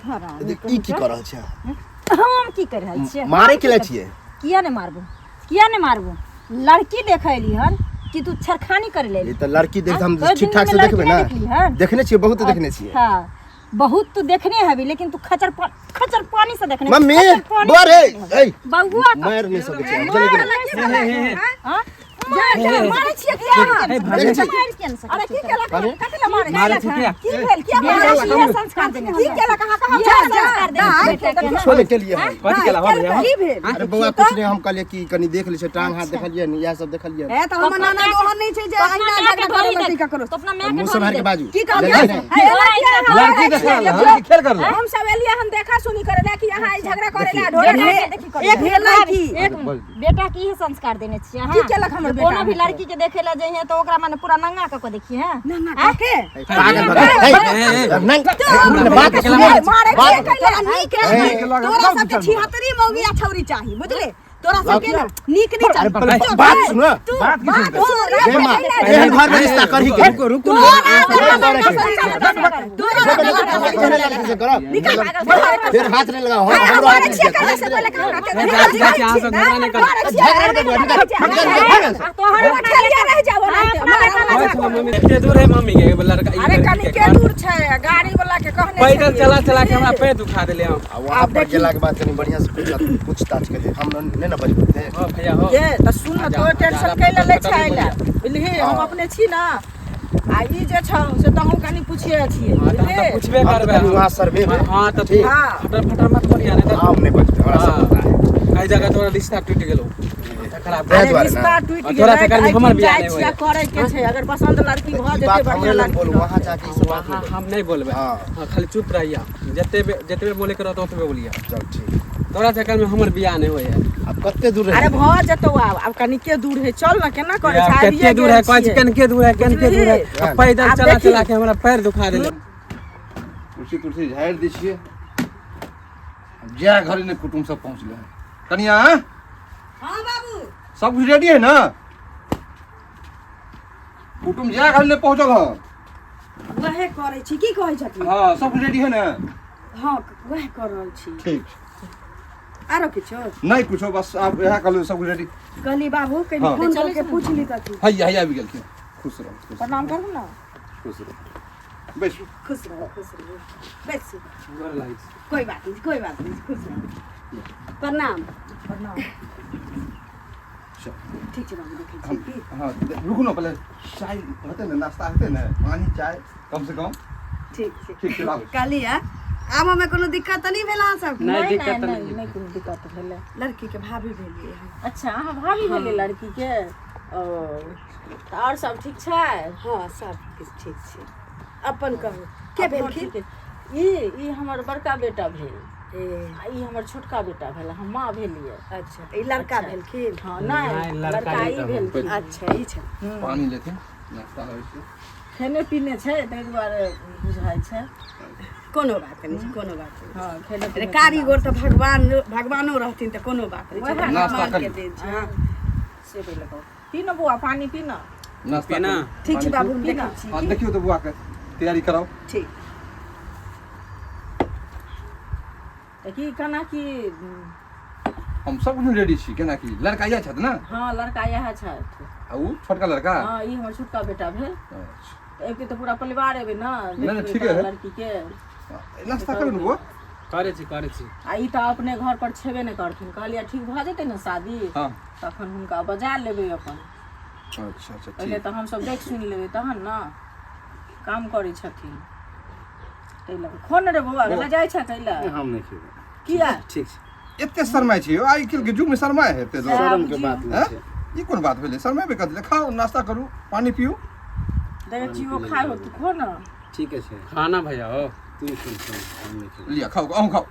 ई की कर रहल छै? हम की कर रहल छियै? मारे के ले छियै? किया ने मारबो? किया ने मारबो? लड़की देखैली हन कि तू छरखानी कर ले? ई त लड़की देख हम ठीक ठाक से देखबे ना। देखने छियै, बहुत देखने छियै। हां बहुत तू देखने हबी, लेकिन तू खचर पानी से देखने। मम्मी बोरे ए बउआ मार नहीं सकै छै चले के। हां मारे छियै किया? अरे की केला कथि ला मारे छियै? की भेल? किया मारे छियै? संस्कार देने की केला? कहां संस्कार दे बेटा के छोले के लिए कथि केला हो रे? की भेल? अरे बउआ कुछ नहीं, हम कहलिए कि कनी देख ले छै, टांग हाथ देखलिए न, यह सब देखलिए। ए त हम नाना दोहन नहीं छै जे अहिना झगड़ा करे लड़की का करो। तो अपना मैं के मुंह से बाहर के बाजू की कहलिए? लड़की देखा लड़की खेल कर लो। हम सब एलिया हम देखा सुनी करे ला कि यहां झगड़ा करे ला ढोरे एक भेल की एक बेटा की संस्कार देने छियै? हां की केलक हमर बेटा? कोनो भी लड़की के देखे ला जइहे तो ओकरा माने पूरा नंगा क देखिए। हां नंगा के पागल नहीं बात सुन मारे के कैला नीक रहे। तोरा सब के 76 मौगिया छौरी चाही, बुझले? तोरा सब के नीक नहीं चाही। बात सुन, बात की सुन? ए मां एहन घर में रिश्ता करही के रुको फिर हाथ नहीं लगाओ। हमरो हाथ छिए करे से पहले कहां जाके यहां से झगड़ा नहीं कर। तोहर खेलिया रह जाओ ना। कितने दूर है मम्मी के लड़का? अरे कनी के दूर छै, गाड़ी वाला के कहने पैदल चला चला के हमरा पैर दुखा देले हम। वहां पर गेला के बाद कनी बढ़िया से पूछताछ के हम नहीं ना बजबे। हां भैया हो ये त सुन न, तो टेंशन कैला ले छैला बुझली? हम अपने छी ना, आ ई जे छ से त हम कनी पूछिए छिए, बुझले? पूछबे करबे वहां सर्वे में। हां त ठीक। हां फटर फटर मत करिया नहीं त हम नहीं बजबे, हमरा सब पता है। कई जगह तोरा रिश्ता टूट गेलो खराब। अरे रिश्ता टूट तोरा से कनी हमर बियाह नहीं होय करे के छै। अगर पसंद लड़की भ जेते बात बढ़िया हमरे लग बोल, लड़की वहां जाके इस बात हां हम नहीं बोलबे। हां खाली चुप रहिया, जतबे बोले करो ततबे बोलिया। चल ठीक। तोरा चक्कर में हमर बियाह नहीं होय है। अब कत्ते दूर है? अरे भ जतो अब कनी के दूर है, चल ना केना करे छै? कितने दूर है? कनके दूर है, कनके दूर है। पैदल चला चला के हमरा पैर दुखा देले। कुर्सी कुर्सी झाड़ दी छिए। जा घर ने कुटुम सब पहुंचले हैं। कनिया हां बाबू सब कुछ रेडी है ना? कुटुम जा घर ने पहुंचल ह। वहे करे छी की कहै छथि? हां सब कुछ रेडी है ना? हां वहे कर रहल छी। ठीक। आरो किछो नहीं कुछो, बस आप यहां कर लो, सब कुछ रेडी। कहली बाबू कनी हाँ। फोन करके पूछ ली तथी। हैया भी गेल। खुश रहो, प्रणाम करू ना। खुश रहो। बैठो। खुश रहो, खुश रहो। बैठ। गोर लागी। कोई बात नहीं, खुश रहो। प्रणाम। ठीक छै बाबू, देखै छी की? हाँ रुको ना, पहले चाय होते ना, नाश्ता होते ना, पानी चाय कम से कम। ठीक छै। ठीक चलाओ। कहली आब हमें कोनो दिक्कत त नहीं भेल अहाँ सब? नहीं दिक्कत नहीं। नहीं कोनो दिक्कत भेले। लड़की के भाभी भेलिए है। अच्छा अहाँ भाभी भेले लड़की के? ओ त और सब ठीक छै? हाँ सब किछ ठीक छै। अपन कहू के भेलखिन? ई हमर बड़का बेटा भेल। ए ई हमर छोटका बेटा भेल। हम माँ भेलिए। अच्छा ई लड़का भेलखिन? हाँ नहीं लड़का ई भेल। अच्छा ई छै। पानी लेते नाश्ता होय छै। खेने पीने छै तै दुआरे बुझाइ छै। कोनो बात नहीं छै, कोनो बात नहीं। हाँ खेने अरे कारीगर तो भगवानो रहथिन त कोनो बात नहीं छै। नाश्ता भगवान कर के ली। देन छै। हाँ से भी लगाओ। पी ना बुआ, पानी पी ना। नाश्ता पीना। ठीक छै बाबू, पीना। देखै छी। हां देखियो तो बुआ के तैयारी कराओ। ठीक। त की कना की? हम सब कुछ रेडी छी। केना की लड़का या छत ना? हाँ लड़का यह छथि। आ उ छोटका लड़का? हाँ ई हमर छोटका बेटा भेल। अच्छा एक तो पूरा परिवार एबे ना नहीं, देखबे ठीक है। लड़की के। नाश्ता करू न बुआ। करे छी। आ ई त अपने घर पर छेबे नहीं करथिन। कहलिए ठीक भ जेतै ना शादी हां तखन हुनका बजा लेबै अपन। अच्छा पहले ठीक। तो हम सब देख सुन लेबै तहन ना काम करै छथिन। तै लगे खोन रे बउआ ल जाय छ कैला? हम नहीं खेबे। किया? ठीक छै। एते शर्मा छी आई के युग में शर्मा है एते। शर्म के बात नहीं छै। ई कोन बात भेलै? शर्मा बे कथि ले? खाओ नाश्ता करू, पानी पियो। देख जीव खाय हो तू खो ना। ठीक है खाना भैया हो तू सुन हम नहीं खेबे। लिया खाओ, अहूँ खाओ।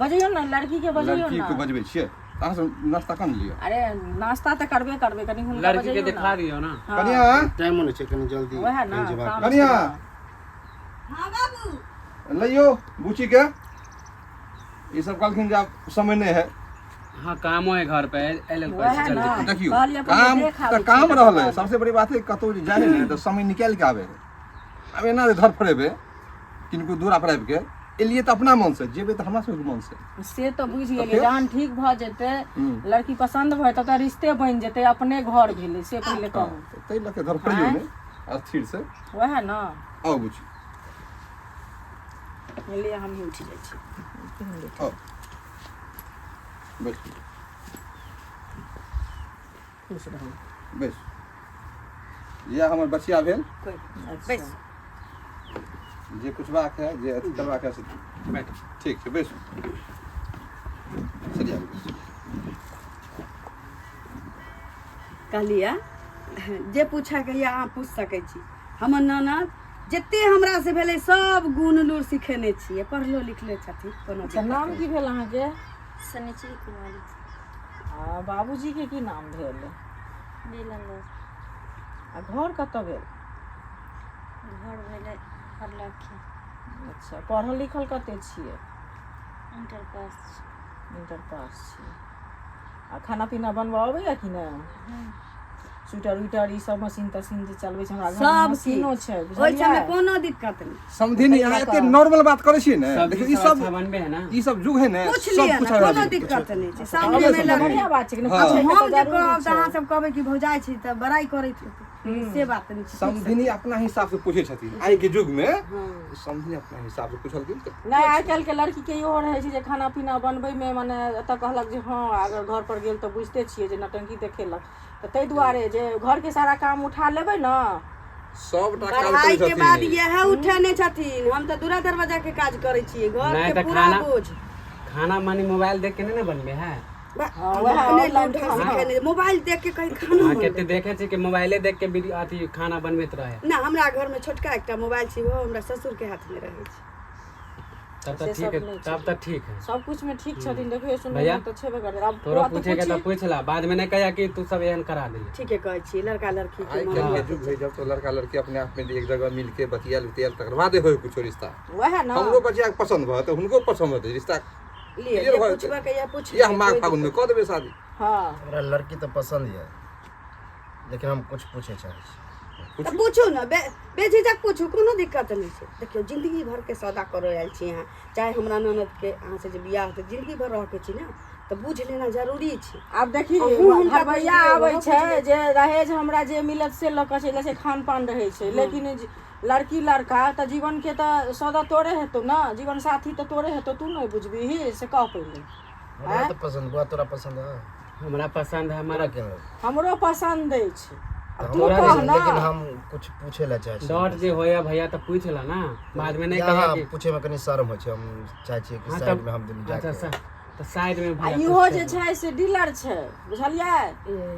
बजैयो ना लड़की के बजैयो लड़की ना। को बजबै छियै अहाँ सब नाश्ता कर लियो। अरे नाश्ता त करबे कनी हुनका लड़की बजैयो के ना। दिखा दियो ना। हाँ। कनिया टाइम होने छै कनी जल्दी। वह ना जवाब काम कनिया से। हां बाबू लइयो बुची के। ये सब कहलखिन जे आब समय नहीं है। हाँ कामो है घर पे एल वह पैसे ना। जल्दी। देखियो कहलिए अपन काम देख तो आबै काम छी। रहल है। सबसे बड़ी बात है कतौ जाए ने तो समय निकाल के आवे है। अब एना धर फरेबे किनको दूरा पर आबि के एलिए त अपना मन से जेबे त हमरा सब के मन से तो बुझ गेलिए जहन ठीक भ जेते लड़की पसंद भय त रिश्ते बन जेते अपने घर भेले से पहले कहू तै लके घर पड़ियो ने अस्थिर से वह ना आओ बुझी एलिए हम ही उठ जाय छी आओ बस खुश रहू बस ये हमर बचिया भेल बस जे पुछबाक है जे अथी करबाक है से बैठ ठीक छै बैसू चलिए कहलिए जे पूछैके यऽ अहाँ पूछ सकै छी हमर ननद जते हमरा से भेलै सब गुण लूर सिखेने छियै पढ़लो लिखले छथिन कोनो अच्छा नाम की भेल अहाँ के सनिचरी कुमारी आ बाबूजी के की नाम भेल बेलंदर आ घर कतऽ भेल घर भेलै हरलाखी अच्छा पढ़ल लिखल कते छियै इंटर पास इंटर पास छियै आ खाना पीना बनबऽ अबैया कि नै स्वेटर उइटर ई सब मशीन तशीन जे चलबै छै हमरा घर में मशीनो छै ओइ सब में कोनो दिक्कत नहीं समझिनी अहाँ एते नॉर्मल बात करै छियै ने देखियो ई सब बनबे है ना ई सब जुग है ने पूछ लिया ना कोनो दिक्कत नहीं छै सामने में लगे बढ़िया बात छै कि अच्छा हम जे कहब त अहाँ सब कहबै कि भौजाई छी त बड़ाई करैत हेतै से बात नहीं छै समझिनी अपना हिसाब से पूछे छथिन आइ के युग में समझिनी अपना हिसाब से पूछल गेल नहीं आइ काल्हि के लड़की के इहो रहै छै जे खाना पीना बनबै में माने एतऽ कहलक जे हाँ अगर घर पर गेल तऽ बुझते छियै जे नौटंकी देखेलक तऽ ताहि दुआरे जे घर के सारा काम उठा लेबै ना सबटा काज पढ़ाई करै के बाद छथिन यह उठेने छथिन हम त दूरा दरवाजा के काज करै छियै घर नहीं के तो पूरा बोझ खाना मानी मोबाइल देख के नहीं ना बनबे है अपने लौटा सिखेने मोबाइल देख के कहीं खाना हाँ बनबै। केते देखे छी कि मोबाइले देख के वीडियो अथी खाना बनबैत रहे ना हमरा घर में छोटका एकटा मोबाइल छै वो हमरा ससुर के हाथ में रहै छै तब तो से ठीक सब है नहीं तब तो ठीक है सब कुछ में ठीक छथिन देखियो सुनबै भैया, तऽ छेबे करे अब तोरा बात तो पूछे के तो पूछी। पूछला बाद में नहीं कहिया कि तू सब एहन करा दे ठीके कहै छी लड़का लड़की के आइ मन काल्हि के युग है जब तो लड़का लड़की अपने आप में एक जगह मिल के बतियाल उतियाल तकर बाद होय कुछ रिश्ता वह ना हमरो बचिया के पसंद भ त हुनको पसंद होतै रिश्ता लिए क्लियर भऽ पूछबा के या पूछ या हम माघ फागुन में कऽ देबै शादी हाँ हमरा लड़की तो पसंद है लेकिन हम कुछ पूछे चाहे छी त पूछू ना बेझिझक पूछू कोनो दिक्कत नहीं छै देखियो जिंदगी भर के सौदा करे आयल छी यहाँ चाहे हमरा ननद के अहाँ से जे बियाह होतै जिंदगी भर रह के छी ना त बुझ लेना जरूरी छै आब देखी हुनका भैया बुझलियै, आबै ओहो छै बुझलियै। जे दहेज हमरा जे मिलत से लऽ कऽ चलि जाइ छै खान पान रहै छै लेकिन लड़की लड़का तऽ जीवन के तऽ सौदा तोरे हेतौ ना जीवन साथी तऽ तोरे हेतौ तू नहीं बुझबिही से कह पहिले हमरा तो पसंद बुआ तोरा पसंद है हमरा पसंद है हमारा क्या हमरो पसंद अछि अब तू तोरा कह ना लेकिन हम कुछ पूछे ला चाहे छी डॉट जे होया भैया तो पूछला ना बाद में नहीं कहिया यहाँ कि पूछे में कनी शर्म हो छै हम चाहे छी कि हाँ, साइड तब- में हम दुनू अच्छा जाके तो साइड में आ भैया इहो पूछते जे हैं। छै से डीलर छै बुझलियै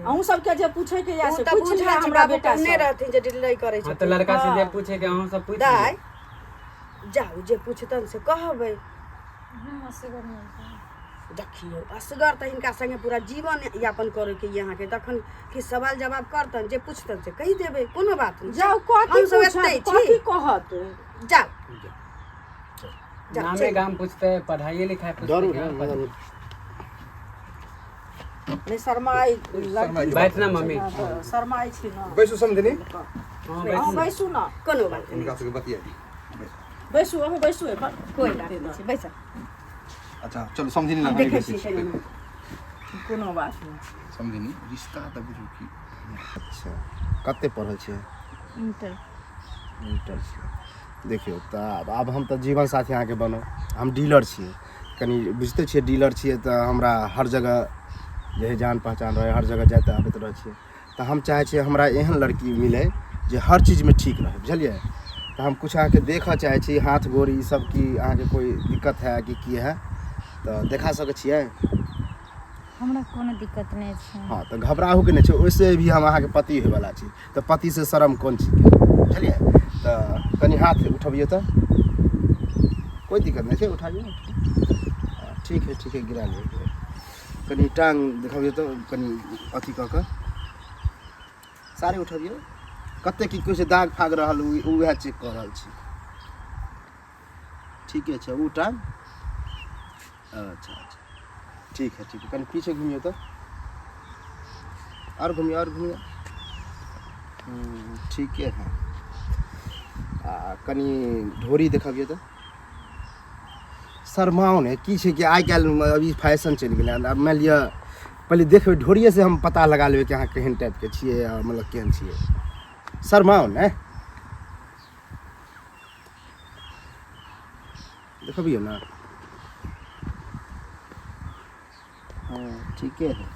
अहूँ सबके जे पूछे के या उ से त पूछ बुझ लिया हमरा बेटा ने से रहथिन जे डिलीवरी करे हाँ छै तो लड़का से हाँ। जे पूछे के अहूँ सब पूछ दाई लिया। जाऊ जे पूछतन से कहबै हम असगर नहीं देखियो असगर त हिनका संगे पूरा जीवन यापन करे के यहाँ के तखन कि सवाल जवाब करतन जे पूछतन से कहि देबै कोनो बात नहीं जाओ कथी हम सब पूछत एतै कथी छी कहत जाऊ जा नामे चल। गाम पूछते हैं पढ़ाई लिखाई पूछते जरूर हैं, है जरूर नहीं शर्माई लड़की बैठना मम्मी शर्माई छी ना बैसू समझिनी हाँ हाँ बैठ बैसू ना कोनो बात नहीं हुनका सबके बतिया बैसू अहूँ बैसू एखन कोई बात नहीं छै बैसा अच्छा चलो समझिनी ना देखै बैसै छी छी। कनी कोनो बात नहीं समझिनी रिश्ता त बुझू की अच्छा कते पढ़ल छियै इंटर इंटर छियै देखियो तऽ आब हम तऽ जीवन साथी अहाँके बनब हम डीलर छियै कनी बुझते छियै डीलर छियै तऽ हमरा हर जगह जे है जान पहचान रहे हर जगह जाते आबैत रहै छियै तऽ हम चाहे छियै हमरा एहन लड़की मिले जे हर चीजमे ठीक रहे बुझलियै तऽ हम कुछ अहाँके देखऽ चाहे छी हाथ गोड़ ई सब की अहाँके कोई दिक्कत है कि की है तऽ देखा सकै छियै हमरा कोनो दिक्कत नहीं छै हाँ तऽ घबराहू के नहीं छै ओइसे भी हम अहाँके पति होयवला छी तऽ पति से शर्म कोन चीज बुझलियै तऽ कनि हाथ उठबियौ तऽ कोई दिक्कत नहीं छै उठाइए ठीक है गिरा लियौ कनि टांग देखाबियौ तऽ कनि अथी कऽ कऽ सारे उठबियौ कते की कोई से दाग फाग रहल उएह चेक कऽ रहल छी ठीके छै उ टांग अच्छा ठीक है कहीं पीछे घूमिए तो और घूमिए ठीक है कनी ढोरी देखबिए तऽ शर्माओ ने की छै कि आइ काल्हि अभी फैशन चलि गेलै आब मानि लिअ पहिले देखबै ढोरिए से हम पता लगा लेबै कि अहाँ केहन टाइपके छियै आ मतलब केहन छियै शर्माओ ने देखबियौ ने हाँ ठीके है